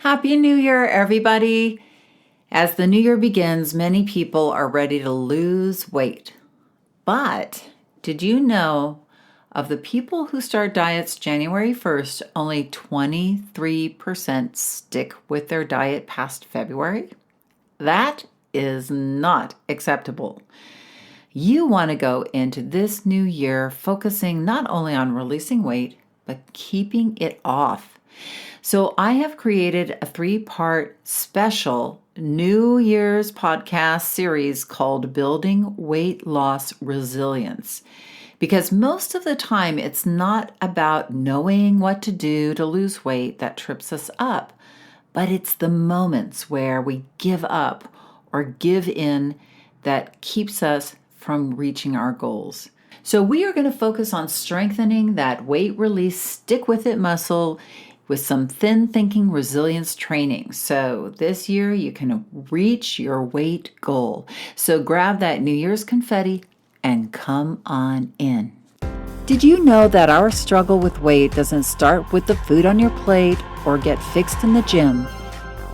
Happy New Year, everybody. As the new year begins, many people are ready to lose weight. But did you know of the people who start diets January 1st, only 23% stick with their diet past February? That is not acceptable. You want to go into this new year focusing not only on releasing weight, but keeping it off. So I have created a 3-part special New Year's podcast series called Building Weight Loss Resilience. Because most of the time, it's not about knowing what to do to lose weight that trips us up, but it's the moments where we give up or give in that keeps us from reaching our goals. So we are going to focus on strengthening that weight release stick-with-it muscle with some thin thinking resilience training. So this year you can reach your weight goal. So grab that New Year's confetti and come on in. Did you know that our struggle with weight doesn't start with the food on your plate or get fixed in the gym?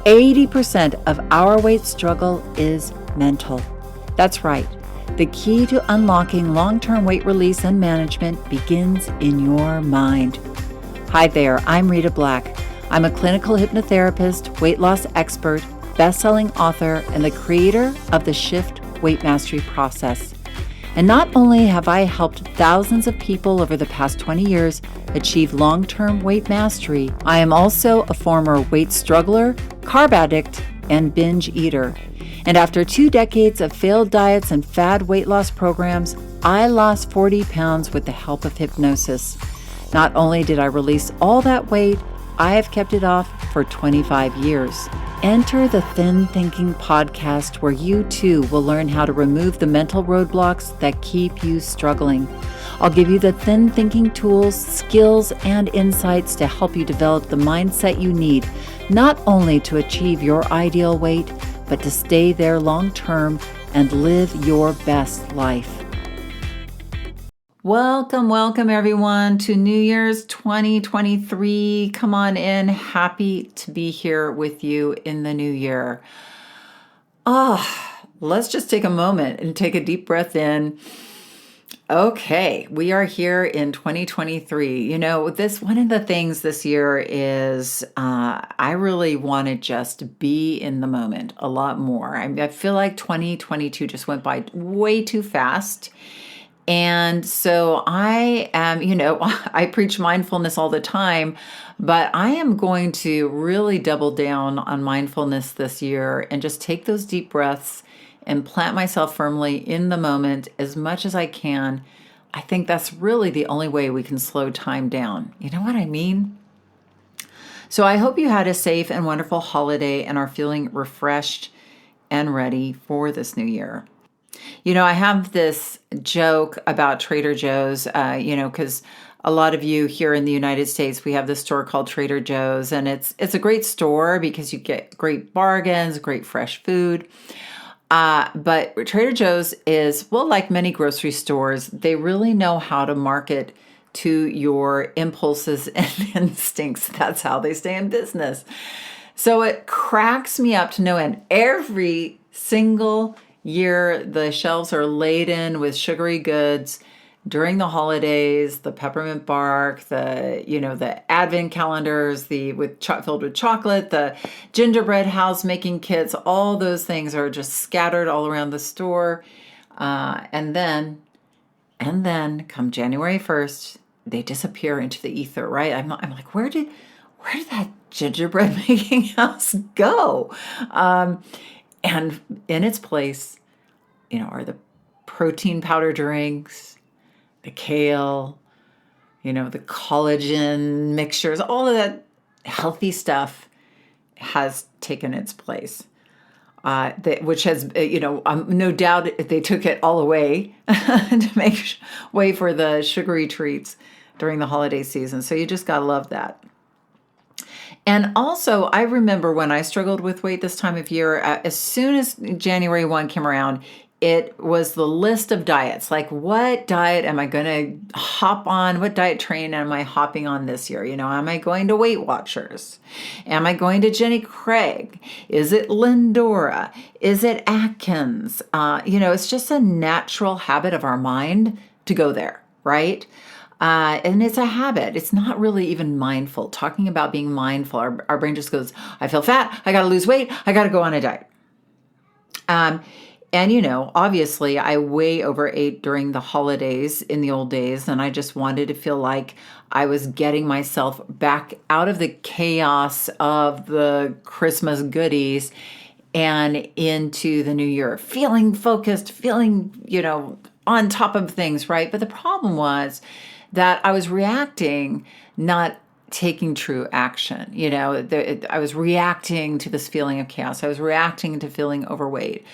80% of our weight struggle is mental. That's right. The key to unlocking long-term weight release and management begins in your mind. Hi there, I'm Rita Black. I'm a clinical hypnotherapist, weight loss expert, best-selling author, and the creator of the Shift Weight Mastery process. And not only have I helped thousands of people over the past 20 years achieve long-term weight mastery, I am also a former weight struggler, carb addict, and binge eater. And after 2 decades of failed diets and fad weight loss programs, I lost 40 pounds with the help of hypnosis. Not only did I release all that weight, I have kept it off for 25 years. Enter the Thin Thinking podcast where you too will learn how to remove the mental roadblocks that keep you struggling. I'll give you the thin thinking tools, skills, and insights to help you develop the mindset you need, not only to achieve your ideal weight, but to stay there long term and live your best life. Welcome everyone to New Year's 2023. Come on in. Happy to be here with you in the new year. Let's just take a moment and take a deep breath in. Okay, we are here in 2023. You know, one of the things this year is I really want to just be in the moment a lot more. I feel like 2022 just went by way too fast. And so I am, I preach mindfulness all the time, but I am going to really double down on mindfulness this year and just take those deep breaths and plant myself firmly in the moment as much as I can. I think that's really the only way we can slow time down. You know what I mean? So I hope you had a safe and wonderful holiday and are feeling refreshed and ready for this new year. You know, I have this joke about Trader Joe's, because a lot of you here in the United States, we have this store called Trader Joe's, and it's a great store because you get great bargains, great fresh food. But Trader Joe's is, well, like many grocery stores, they really know how to market to your impulses and instincts. That's how they stay in business. So it cracks me up to no end. Every single year, the shelves are laden with sugary goods during the holidays, the peppermint bark, the advent calendars, filled with chocolate, the gingerbread house making kits, all those things are just scattered all around the store. And then come January 1st, they disappear into the ether, right? I'm like, where did that gingerbread making house go? And in its place, are the protein powder drinks, the kale, the collagen mixtures, all of that healthy stuff has taken its place. Which has, no doubt they took it all away to make way for the sugary treats during the holiday season. So you just gotta love that. And also, I remember when I struggled with weight this time of year, as soon as January 1 came around, it was the list of diets. Like, what diet am I going to hop on? What diet train am I hopping on this year? Am I going to Weight Watchers? Am I going to Jenny Craig? Is it Lindora? Is it Atkins? It's just a natural habit of our mind to go there, right? And it's a habit. It's not really even mindful. Talking about being mindful, our brain just goes, I feel fat. I got to lose weight. I got to go on a diet. And obviously I way overate during the holidays in the old days, and I just wanted to feel like I was getting myself back out of the chaos of the Christmas goodies and into the new year, feeling focused, feeling, on top of things, right? But the problem was that I was reacting, not taking true action. I was reacting to this feeling of chaos. I was reacting to feeling overweight.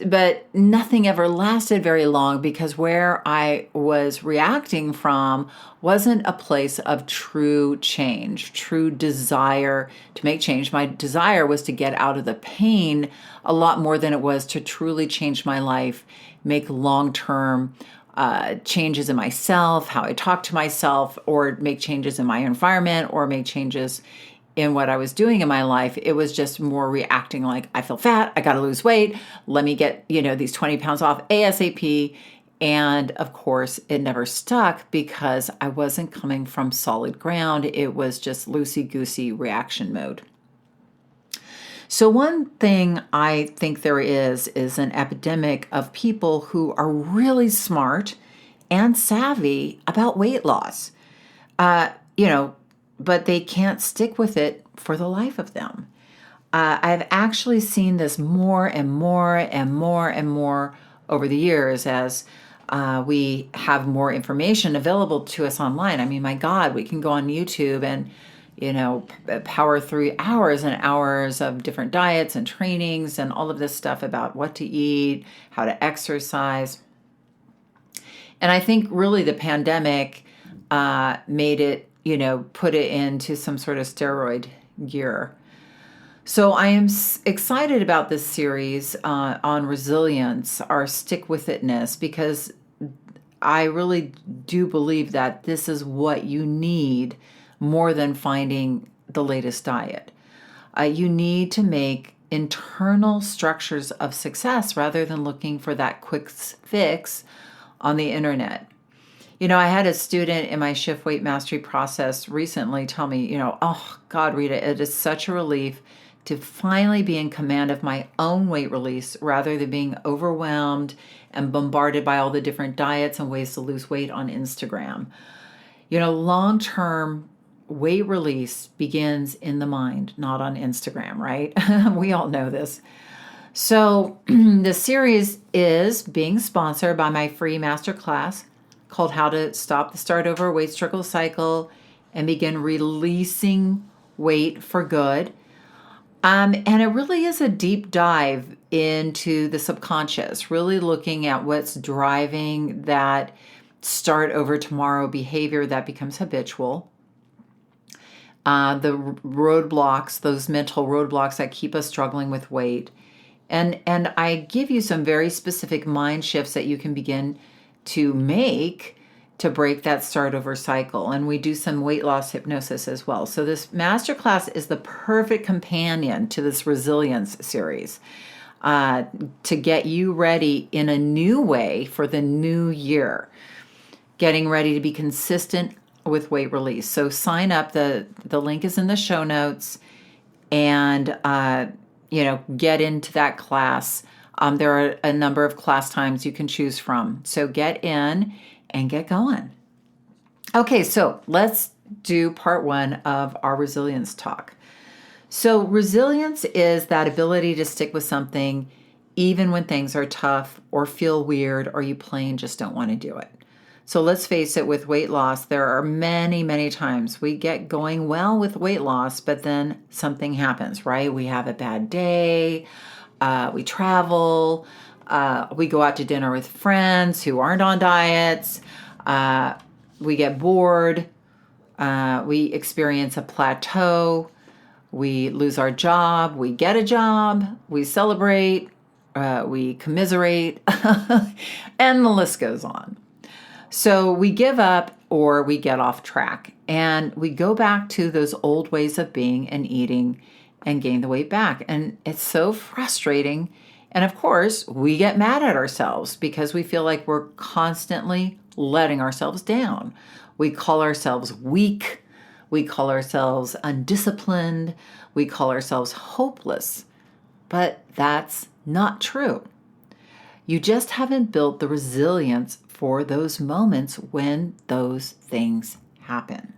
But nothing ever lasted very long because where I was reacting from wasn't a place of true change, true desire to make change. My desire was to get out of the pain a lot more than it was to truly change my life, make long-term changes in myself, how I talk to myself, or make changes in my environment, or make changes in what I was doing in my life. It was just more reacting like, I feel fat, I got to lose weight, let me get, these 20 pounds off ASAP. And of course, it never stuck because I wasn't coming from solid ground. It was just loosey-goosey reaction mode. So one thing I think there is an epidemic of people who are really smart and savvy about weight loss. But they can't stick with it for the life of them. I've actually seen this more and more and more and more over the years as we have more information available to us online. I mean, my God, we can go on YouTube and, power through hours and hours of different diets and trainings and all of this stuff about what to eat, how to exercise. And I think really the pandemic made it, put it into some sort of steroid gear. So I am excited about this series on resilience, our stick-with-it-ness, because I really do believe that this is what you need more than finding the latest diet. You need to make internal structures of success rather than looking for that quick fix on the internet. I had a student in my Shift Weight Mastery process recently tell me, oh God, Rita, it is such a relief to finally be in command of my own weight release rather than being overwhelmed and bombarded by all the different diets and ways to lose weight on Instagram. Long-term weight release begins in the mind, not on Instagram, right? We all know this. So the series is being sponsored by my free masterclass called How to Stop the Start Over Weight Struggle Cycle and Begin Releasing Weight for Good. And it really is a deep dive into the subconscious, really looking at what's driving that start over tomorrow behavior that becomes habitual. The roadblocks, those mental roadblocks that keep us struggling with weight. And I give you some very specific mind shifts that you can begin to make to break that start over cycle. And we do some weight loss hypnosis as well. So this masterclass is the perfect companion to this resilience series to get you ready in a new way for the new year, getting ready to be consistent with weight release. So sign up. The link is in the show notes, and get into that class. There are a number of class times you can choose from. So get in and get going. Okay, so let's do part one of our resilience talk. So resilience is that ability to stick with something even when things are tough or feel weird or you plain just don't want to do it. So let's face it, with weight loss, there are many, many times we get going well with weight loss, but then something happens, right? We have a bad day, we travel, we go out to dinner with friends who aren't on diets, we get bored, we experience a plateau, we lose our job, we get a job, we celebrate, we commiserate, and the list goes on. So we give up or we get off track and we go back to those old ways of being and eating and gain the weight back. And it's so frustrating. And of course, we get mad at ourselves because we feel like we're constantly letting ourselves down. We call ourselves weak. We call ourselves undisciplined. We call ourselves hopeless. But that's not true. You just haven't built the resilience for those moments when those things happen.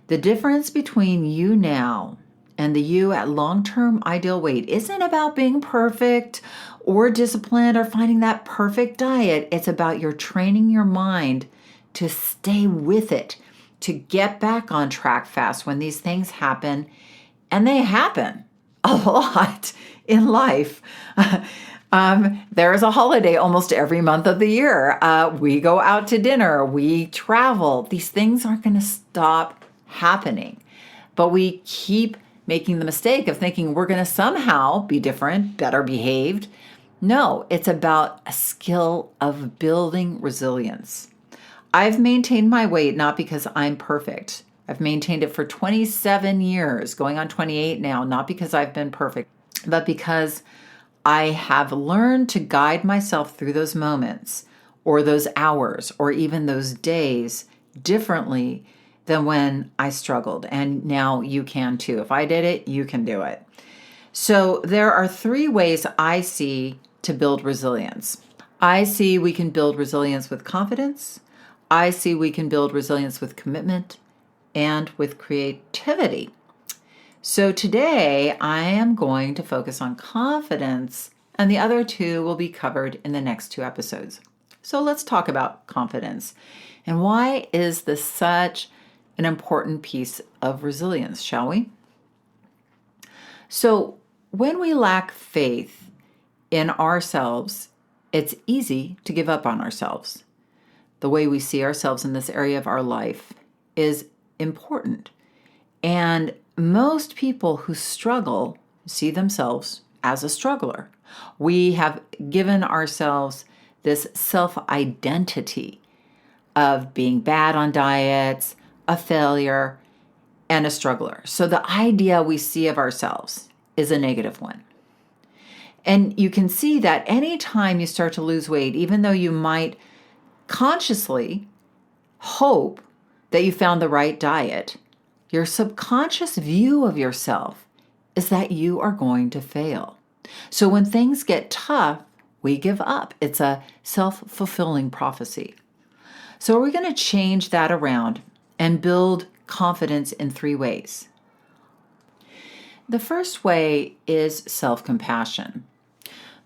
The difference between you now and the you at long-term ideal weight isn't about being perfect or disciplined or finding that perfect diet. It's about your training your mind to stay with it, to get back on track fast when these things happen. And they happen a lot in life. There is a holiday almost every month of the year. We go out to dinner. We travel. These things aren't going to stop happening. But we keep making the mistake of thinking we're going to somehow be different, better behaved. No, it's about a skill of building resilience. I've maintained my weight not because I'm perfect. I've maintained it for 27 years, going on 28 now, not because I've been perfect, but because I have learned to guide myself through those moments or those hours or even those days differently than when I struggled. And now you can too. If I did it, you can do it. So there are 3 ways I see to build resilience. I see we can build resilience with confidence. I see we can build resilience with commitment and with creativity. So today I am going to focus on confidence, and the other 2 will be covered in the next 2 episodes. So let's talk about confidence. And why is this such an important piece of resilience, shall we? So when we lack faith in ourselves, it's easy to give up on ourselves. The way we see ourselves in this area of our life is important. And most people who struggle see themselves as a struggler. We have given ourselves this self-identity of being bad on diets, a failure, and a struggler. So the idea we see of ourselves is a negative one. And you can see that anytime you start to lose weight, even though you might consciously hope that you found the right diet, your subconscious view of yourself is that you are going to fail. So when things get tough, we give up. It's a self-fulfilling prophecy. So we're going to change that around and build confidence in 3 ways. The first way is self-compassion.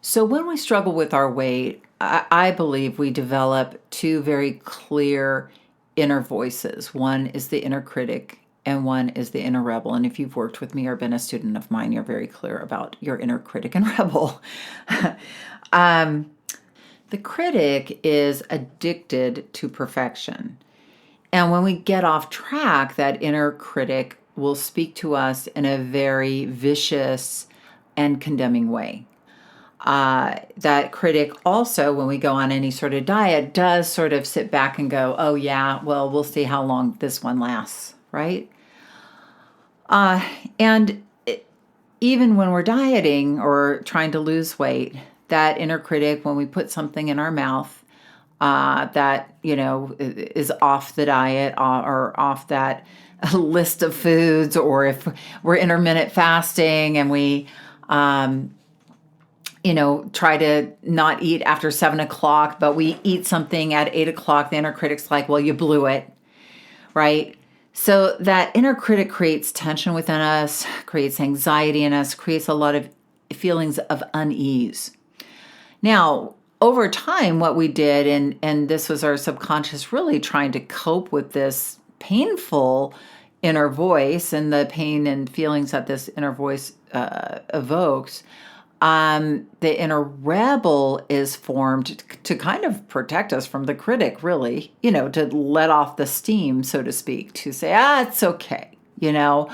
So when we struggle with our weight, I believe we develop 2 very clear inner voices. One is the inner critic and one is the inner rebel. And if you've worked with me or been a student of mine, you're very clear about your inner critic and rebel. The critic is addicted to perfection. And when we get off track, that inner critic will speak to us in a very vicious and condemning way. That critic also, when we go on any sort of diet, does sort of sit back and go, oh yeah, well, we'll see how long this one lasts, right? Even when we're dieting or trying to lose weight, that inner critic, when we put something in our mouth that, is off the diet or off that list of foods, or if we're intermittent fasting and we, try to not eat after 7 o'clock, but we eat something at 8 o'clock, the inner critic's like, well, you blew it, right? So that inner critic creates tension within us, creates anxiety in us, creates a lot of feelings of unease. Now, over time, what we did, and this was our subconscious really trying to cope with this painful inner voice and the pain and feelings that this inner voice evokes, the inner rebel is formed to kind of protect us from the critic, really, to let off the steam, so to speak, to say, it's okay. you know.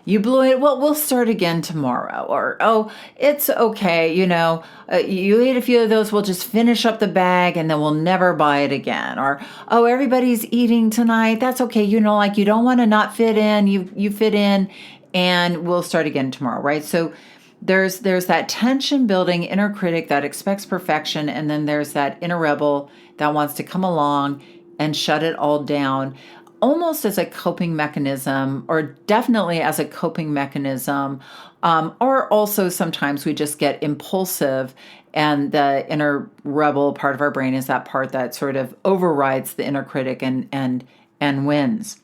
You blew it. Well, we'll start again tomorrow. Or, oh, it's okay. You ate a few of those. We'll just finish up the bag and then we'll never buy it again. Or, oh, everybody's eating tonight. That's okay. Like you don't want to not fit in. You fit in and we'll start again tomorrow, right? So there's that tension building inner critic that expects perfection. And then there's that inner rebel that wants to come along and shut it all down, almost as a coping mechanism, or definitely as a coping mechanism, or also sometimes we just get impulsive, and the inner rebel part of our brain is that part that sort of overrides the inner critic and wins.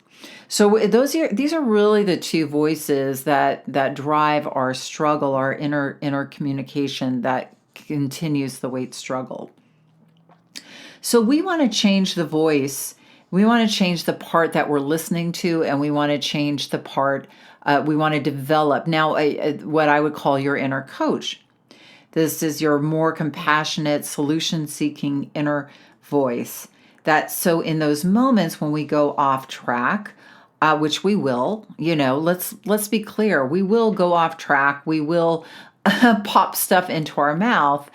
So these are really the two voices that drive our struggle, our inner communication that continues the weight struggle. So we want to change the voice. We want to change the part that we're listening to, and we want to change the part we want to develop. Now, what I would call your inner coach. This is your more compassionate, solution-seeking inner voice. So in those moments when we go off track, which we will, let's be clear, we will go off track. We will pop stuff into our mouth.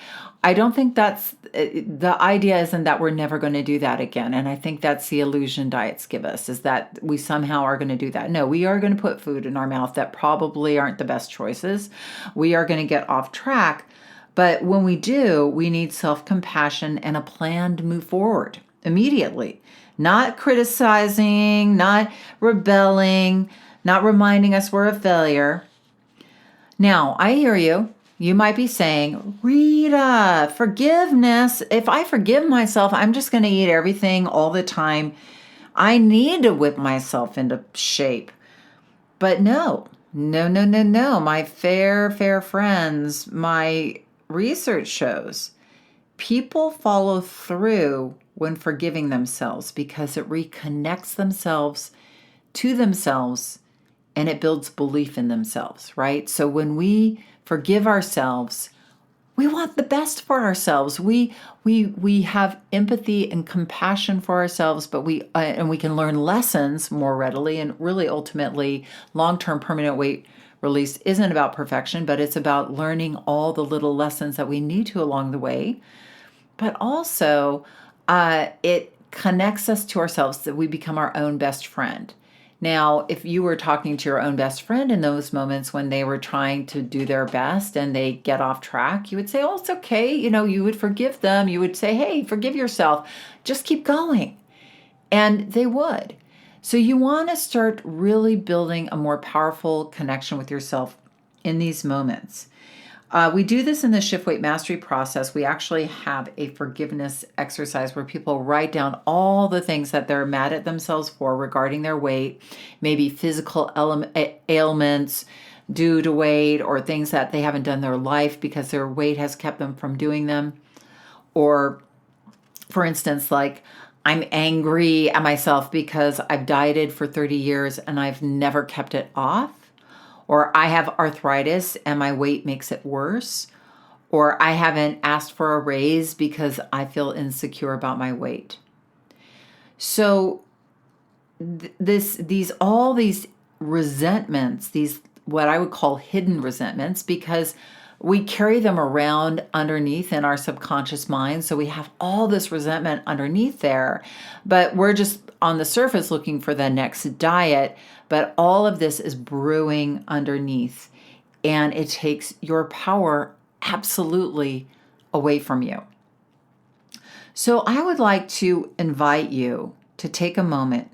I don't think the idea isn't that we're never going to do that again. And I think that's the illusion diets give us, is that we somehow are going to do that. No, we are going to put food in our mouth that probably aren't the best choices. We are going to get off track. But when we do, we need self-compassion and a plan to move forward immediately. Not criticizing, not rebelling, not reminding us we're a failure. Now, I hear you. You might be saying, Rita, forgiveness. If I forgive myself, I'm just going to eat everything all the time. I need to whip myself into shape. But no. My fair friends, my research shows people follow through when forgiving themselves because it reconnects themselves to themselves and it builds belief in themselves, right? So when we forgive ourselves, we want the best for ourselves. We have empathy and compassion for ourselves, but we can learn lessons more readily. And really, ultimately, long-term permanent weight release isn't about perfection, but it's about learning all the little lessons that we need to along the way. But also, it connects us to ourselves, that we become our own best friend. Now, if you were talking to your own best friend in those moments when they were trying to do their best and they get off track, you would say, oh, it's okay. You would forgive them. You would say, hey, forgive yourself. Just keep going. And they would. So you want to start really building a more powerful connection with yourself in these moments. We do this in the Shift Weight Mastery process. We actually have a forgiveness exercise where people write down all the things that they're mad at themselves for regarding their weight, maybe physical ailments due to weight, or things that they haven't done in their life because their weight has kept them from doing them. Or, for instance, like, I'm angry at myself because I've dieted for 30 years and I've never kept it off. Or I have arthritis and my weight makes it worse. Or I haven't asked for a raise because I feel insecure about my weight. So all these resentments, these what I would call hidden resentments, because we carry them around underneath in our subconscious mind. So we have all this resentment underneath there, but we're just on the surface looking for the next diet. But all of this is brewing underneath, and it takes your power absolutely away from you. So I would like to invite you to take a moment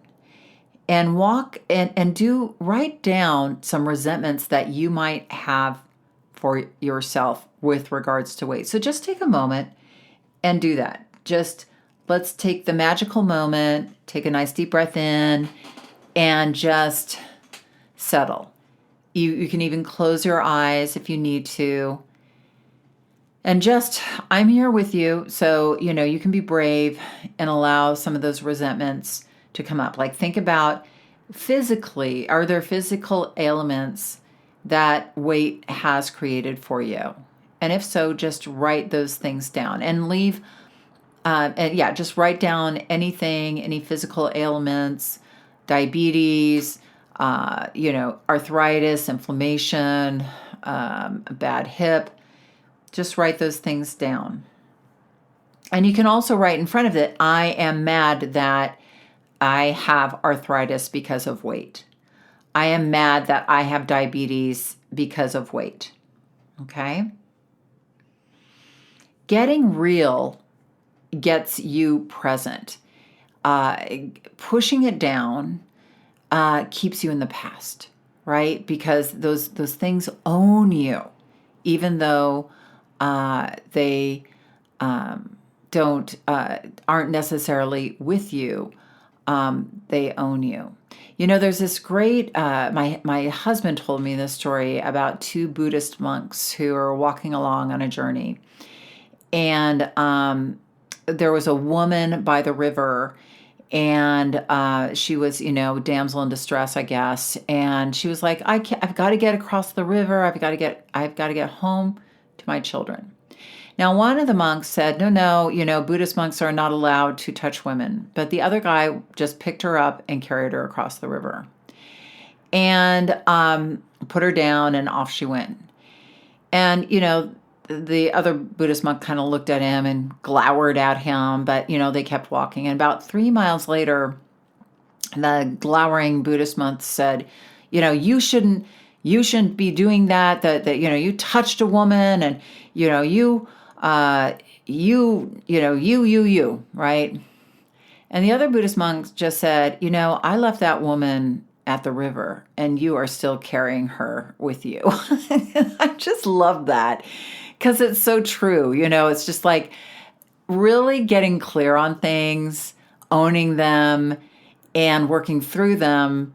and write down some resentments that you might have for yourself with regards to weight. So just take a moment and do that. Let's take the magical moment, take a nice deep breath in, and just settle. You can even close your eyes if you need to. And I'm here with you. So, you can be brave and allow some of those resentments to come up. Like, think about physically, are there physical ailments that weight has created for you? And if so, just write those things down and just write down any physical ailments, diabetes, arthritis, inflammation, a bad hip. Just write those things down. And you can also write in front of it, I am mad that I have arthritis because of weight. I am mad that I have diabetes because of weight. Okay? Getting real gets you present. Pushing it down keeps you in the past, right? Because those things own you, even though they aren't necessarily with you. They own you. There's this great, my husband told me this story about two Buddhist monks who are walking along on a journey. And there was a woman by the river, and she was, damsel in distress, I guess. And she was like, I've got to get across the river. I've got to get home to my children. Now, one of the monks said, no, Buddhist monks are not allowed to touch women. But the other guy just picked her up and carried her across the river and put her down, and off she went. And, the other Buddhist monk kind of looked at him and glowered at him, but, they kept walking. And about 3 miles later, the glowering Buddhist monk said, you shouldn't be doing that, you touched a woman, and, you, right? And the other Buddhist monk just said, I left that woman at the river, and you are still carrying her with you. I just love that, because it's so true. It's just like really getting clear on things, owning them, and working through them,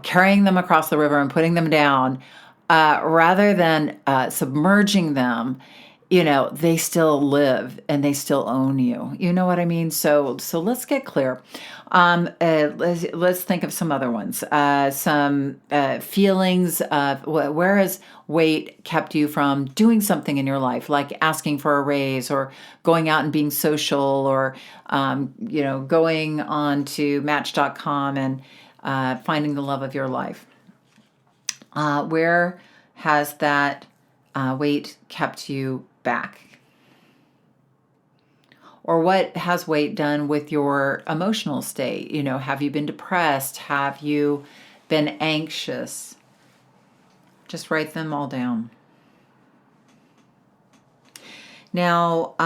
carrying them across the river and putting them down, rather than submerging them. They still live and they still own you. You know what I mean? So let's get clear. Let's think of some other ones. Some feelings of where has weight kept you from doing something in your life, like asking for a raise, or going out and being social, or going on to Match.com and finding the love of your life. Where has that weight kept you back? Or what has weight done with your emotional state? Have you been depressed? Have you been anxious? Just write them all down. Now,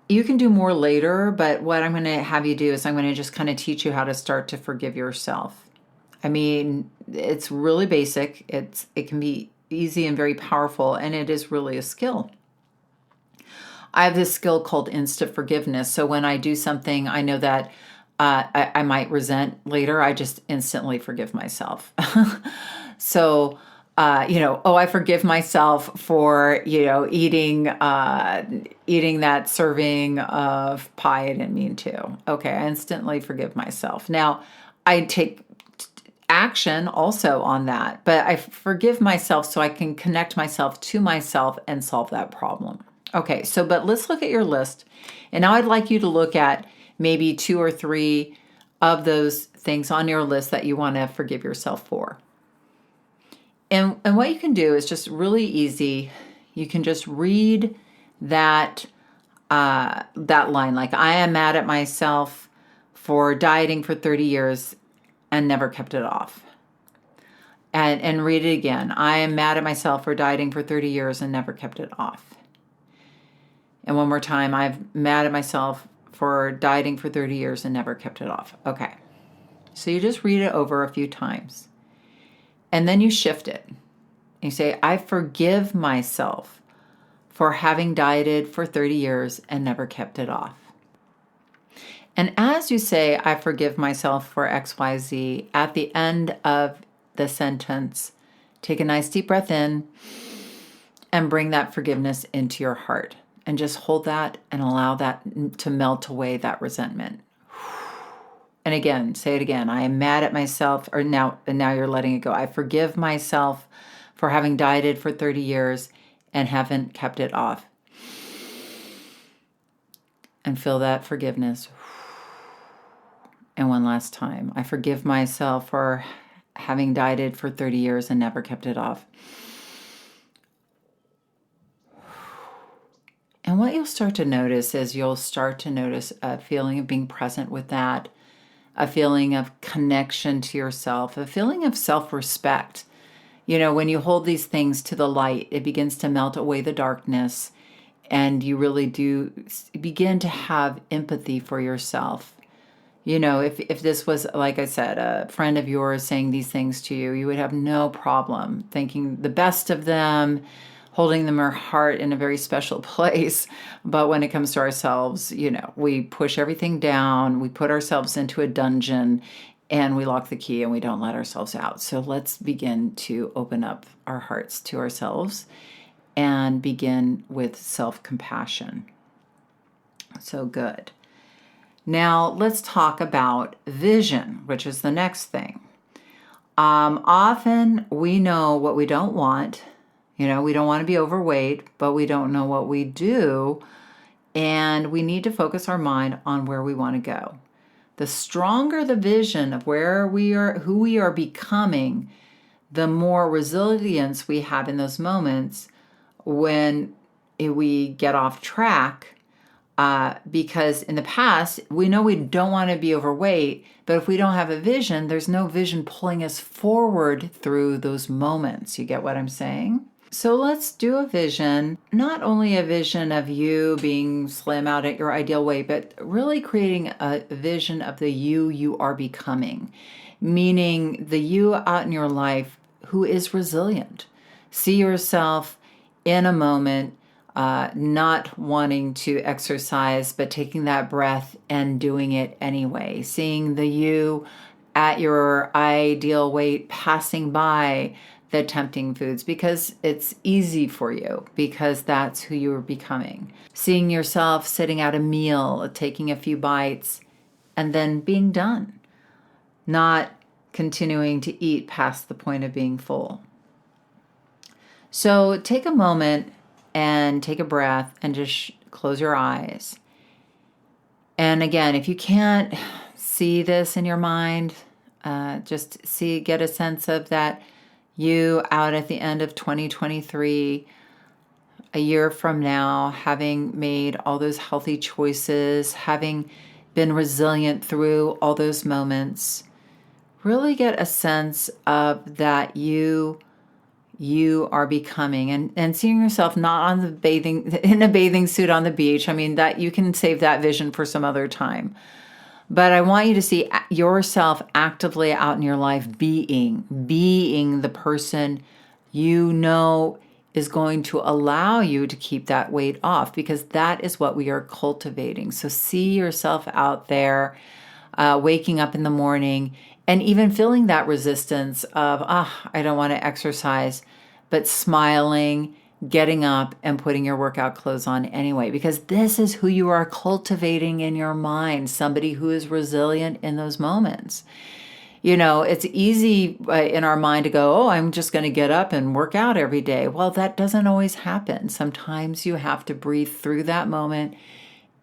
you can do more later, but what I'm going to have you do is I'm going to just kind of teach you how to start to forgive yourself. I mean, it's really basic. It can be easy and very powerful, and it is really a skill. I have this skill called instant forgiveness. So when I do something I know that I might resent later, I just instantly forgive myself. So, I forgive myself for, eating that serving of pie I didn't mean to. Okay, I instantly forgive myself. Now, I take action also on that, but I forgive myself so I can connect myself to myself and solve that problem. Okay, but let's look at your list. And now I'd like you to look at maybe 2 or 3 of those things on your list that you want to forgive yourself for. And what you can do is just really easy. You can just read that line, like, I am mad at myself for dieting for 30 years and never kept it off. And read it again. I am mad at myself for dieting for 30 years and never kept it off. And one more time, I'm mad at myself for dieting for 30 years and never kept it off. Okay. So you just read it over a few times. And then you shift it. You say, I forgive myself for having dieted for 30 years and never kept it off. And as you say, I forgive myself for XYZ, at the end of the sentence, take a nice deep breath in and bring that forgiveness into your heart. And just hold that and allow that to melt away that resentment. And again, say it again. I am mad at myself, and now you're letting it go. I forgive myself for having dieted for 30 years and haven't kept it off. And feel that forgiveness. And one last time, I forgive myself for having dieted for 30 years and never kept it off. And what you'll start to notice is you'll start to notice a feeling of being present with that, a feeling of connection to yourself, a feeling of self-respect. You know, when you hold these things to the light, it begins to melt away the darkness, and you really do begin to have empathy for yourself. You know, if this was, like I said, a friend of yours saying these things to you, you would have no problem thinking the best of them, holding them in our heart in a very special place. But when it comes to ourselves, you know, we push everything down, we put ourselves into a dungeon, and we lock the key and we don't let ourselves out. So let's begin to open up our hearts to ourselves and begin with self-compassion. So good. Now, let's talk about vision, which is the next thing. Often we know what we don't want. You know, we don't want to be overweight, but we don't know what we do. And we need to focus our mind on where we want to go. The stronger the vision of where we are, who we are becoming, the more resilience we have in those moments when we get off track. Because in the past, we know we don't want to be overweight, but if we don't have a vision, there's no vision pulling us forward through those moments. You get what I'm saying? So let's do a vision, not only a vision of you being slim out at your ideal weight, but really creating a vision of the you are becoming, meaning the you out in your life who is resilient. See yourself in a moment, not wanting to exercise, but taking that breath and doing it anyway. Seeing the you at your ideal weight, passing by the tempting foods because it's easy for you, because that's who you're becoming. Seeing yourself sitting at a meal, taking a few bites, and then being done. Not continuing to eat past the point of being full. So take a moment and take a breath and just close your eyes. And again, if you can't see this in your mind, just get a sense of that you out at the end of 2023, a year from now, having made all those healthy choices, having been resilient through all those moments. Really get a sense of that you are becoming, and seeing yourself not on in a bathing suit on the beach. I mean, that you can save that vision for some other time. But I want you to see yourself actively out in your life being the person you know is going to allow you to keep that weight off, because that is what we are cultivating. So see yourself out there, waking up in the morning and even feeling that resistance of, I don't want to exercise, but smiling, getting up and putting your workout clothes on anyway, because this is who you are cultivating in your mind, somebody who is resilient in those moments. You know, it's easy in our mind to go, I'm just going to get up and work out every day. Well, that doesn't always happen. Sometimes you have to breathe through that moment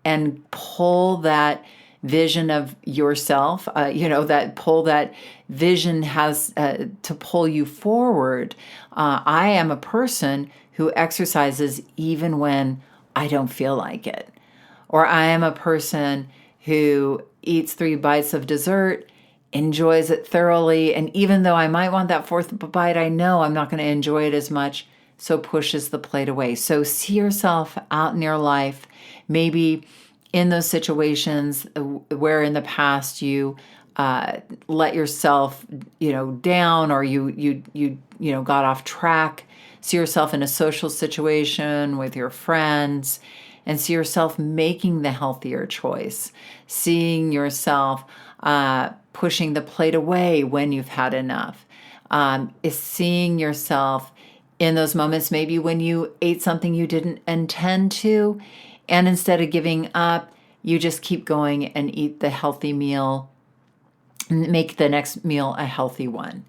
and pull that vision of yourself, that vision has to pull you forward. I am a person who exercises even when I don't feel like it. Or I am a person who eats 3 bites of dessert, enjoys it thoroughly, and even though I might want that 4th bite, I know I'm not going to enjoy it as much, so pushes the plate away. So see yourself out in your life, maybe in those situations where in the past you let yourself, down, or you got off track. See yourself in a social situation with your friends, and see yourself making the healthier choice. Seeing yourself pushing the plate away when you've had enough. Is seeing yourself in those moments, maybe when you ate something you didn't intend to, and instead of giving up, you just keep going and eat the healthy meal, and make the next meal a healthy one,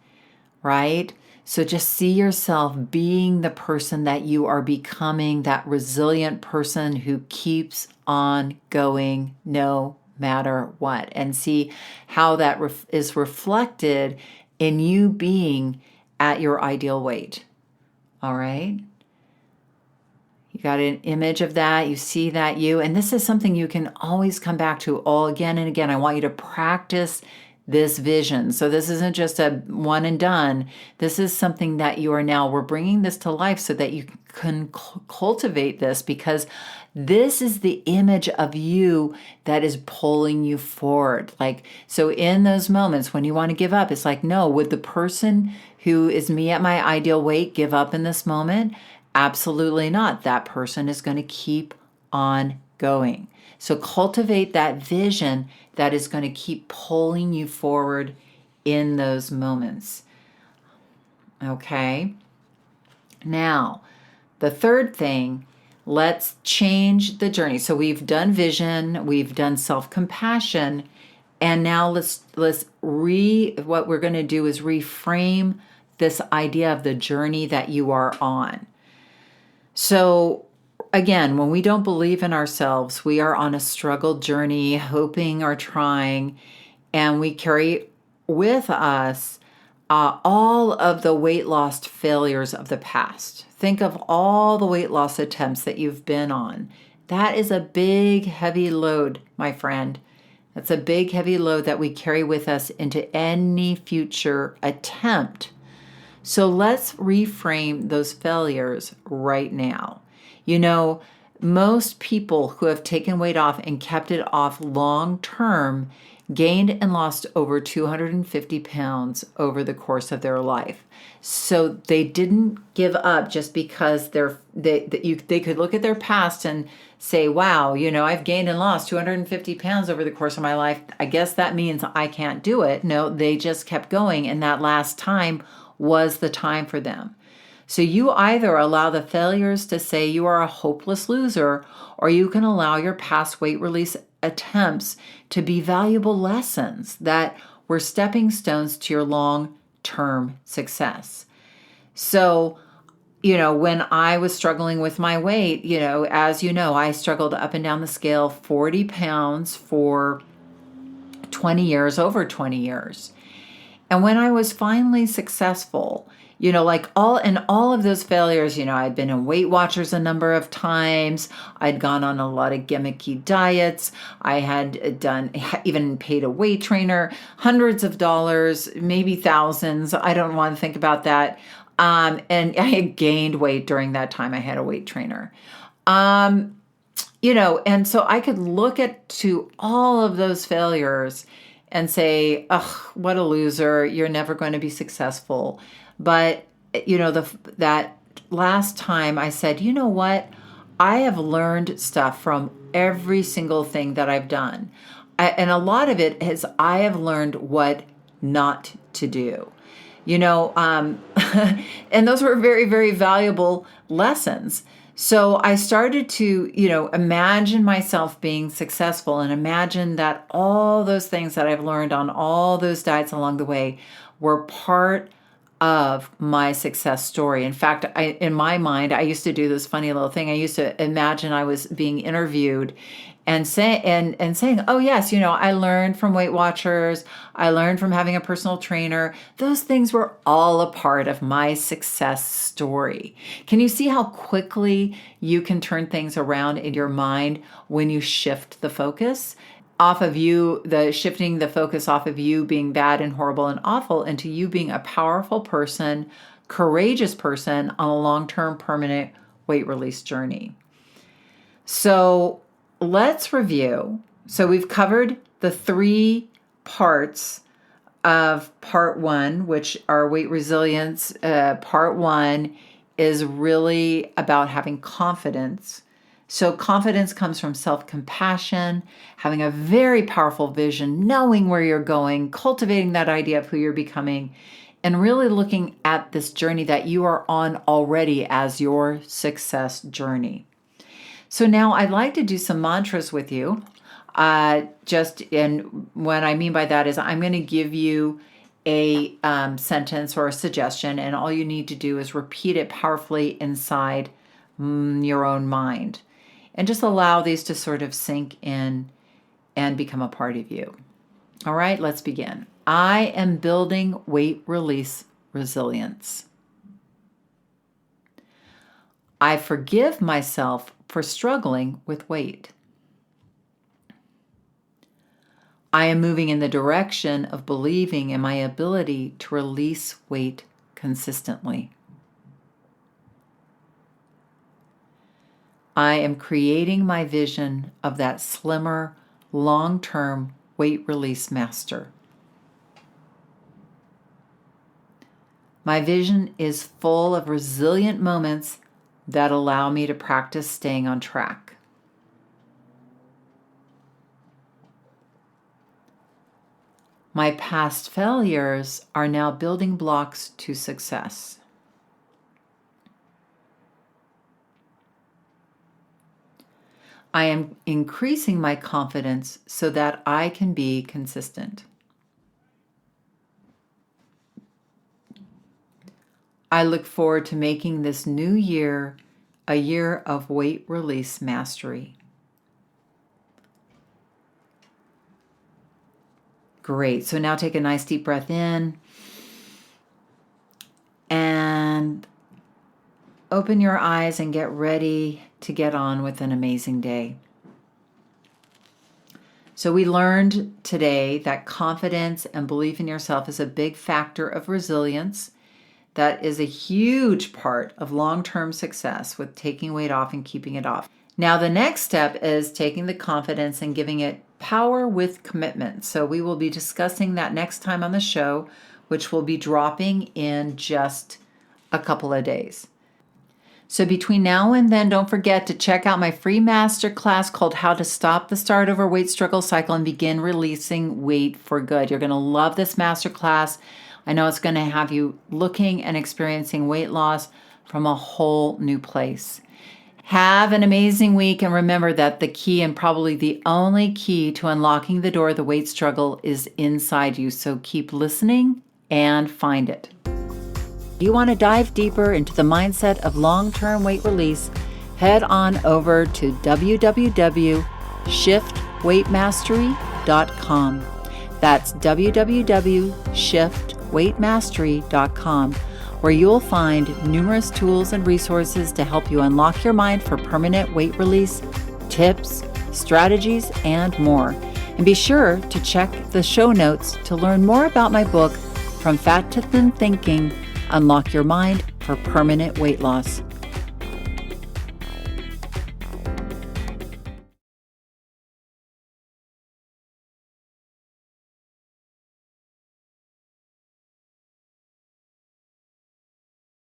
right? So just see yourself being the person that you are becoming, that resilient person who keeps on going no matter what, and see how that is reflected in you being at your ideal weight. All right? You got an image of that, you see that you, and this is something you can always come back to all again and again. I want you to practice this vision. So this isn't just a one and done. This is something that you are now, we're bringing this to life so that you can cultivate this, because this is the image of you that is pulling you forward. Like, so in those moments when you want to give up, it's like, no, would the person who is me at my ideal weight give up in this moment? Absolutely not. That person is going to keep on going. So cultivate that vision that is going to keep pulling you forward in those moments. Okay? Now, the third thing, let's change the journey. So we've done vision, we've done self-compassion, and now what we're going to do is reframe this idea of the journey that you are on. So again, when we don't believe in ourselves, we are on a struggle journey, hoping or trying, and we carry with us all of the weight loss failures of the past. Think of all the weight loss attempts that you've been on. That is a big, heavy load, my friend. That's a big, heavy load that we carry with us into any future attempt. So let's reframe those failures right now. You know, most people who have taken weight off and kept it off long term gained and lost over 250 pounds over the course of their life. So they didn't give up just because they could look at their past and say, wow, you know, I've gained and lost 250 pounds over the course of my life. I guess that means I can't do it. No, they just kept going, and that last time was the time for them. So you either allow the failures to say you are a hopeless loser, or you can allow your past weight release attempts to be valuable lessons that were stepping stones to your long-term success. So, you know, when I was struggling with my weight, you know, as you know, I struggled up and down the scale 40 pounds for 20 years, over 20 years. And when I was finally successful, you know, like all of those failures, you know, I'd been in Weight Watchers a number of times. I'd gone on a lot of gimmicky diets. I had even paid a weight trainer, hundreds of dollars, maybe thousands. I don't want to think about that. And I had gained weight during that time. I had a weight trainer. You know, and so I could look to all of those failures and say, ugh, what a loser. You're never going to be successful. But, you know, that last time I said, you know what? I have learned stuff from every single thing that I've done. And a lot of it is I have learned what not to do. You know, and those were very, very valuable lessons. So I started to, you know, imagine myself being successful and imagine that all those things that I've learned on all those diets along the way were part of my success story. In fact, in my mind, I used to do this funny little thing. I used to imagine I was being interviewed and saying, oh yes, you know, I learned from Weight Watchers. I learned from having a personal trainer. Those things were all a part of my success story. Can you see how quickly you can turn things around in your mind when you shift the focus off of you, shifting the focus off of you being bad and horrible and awful into you being a powerful person, courageous person on a long-term permanent weight release journey. So let's review. So we've covered the 3 parts of part 1, which are weight resilience. Part 1 is really about having confidence. So confidence comes from self-compassion, having a very powerful vision, knowing where you're going, cultivating that idea of who you're becoming, and really looking at this journey that you are on already as your success journey. So now I'd like to do some mantras with you. And what I mean by that is I'm going to give you a sentence or a suggestion, and all you need to do is repeat it powerfully inside your own mind. And just allow these to sort of sink in and become a part of you. All right, let's begin. I am building weight release resilience. I forgive myself for struggling with weight. I am moving in the direction of believing in my ability to release weight consistently. I am creating my vision of that slimmer, long-term weight release master. My vision is full of resilient moments that allow me to practice staying on track. My past failures are now building blocks to success. I am increasing my confidence so that I can be consistent. I look forward to making this new year a year of weight release mastery. Great. So now take a nice deep breath in and open your eyes and get ready to get on with an amazing day. So we learned today that confidence and belief in yourself is a big factor of resilience. That is a huge part of long-term success with taking weight off and keeping it off. Now, the next step is taking the confidence and giving it power with commitment. So we will be discussing that next time on the show, which will be dropping in just a couple of days. So between now and then, don't forget to check out my free masterclass called How to Stop the Start Over Weight Struggle Cycle and Begin Releasing Weight for Good. You're going to love this masterclass. I know it's going to have you looking and experiencing weight loss from a whole new place. Have an amazing week, and remember that the key, and probably the only key to unlocking the door of the weight struggle, is inside you. So keep listening and find it. You want to dive deeper into the mindset of long-term weight release? Head on over to www.shiftweightmastery.com. That's www.shiftweightmastery.com, where you'll find numerous tools and resources to help you unlock your mind for permanent weight release, tips, strategies, and more. And be sure to check the show notes to learn more about my book, From Fat to Thin Thinking: Unlock Your Mind for Permanent Weight Loss.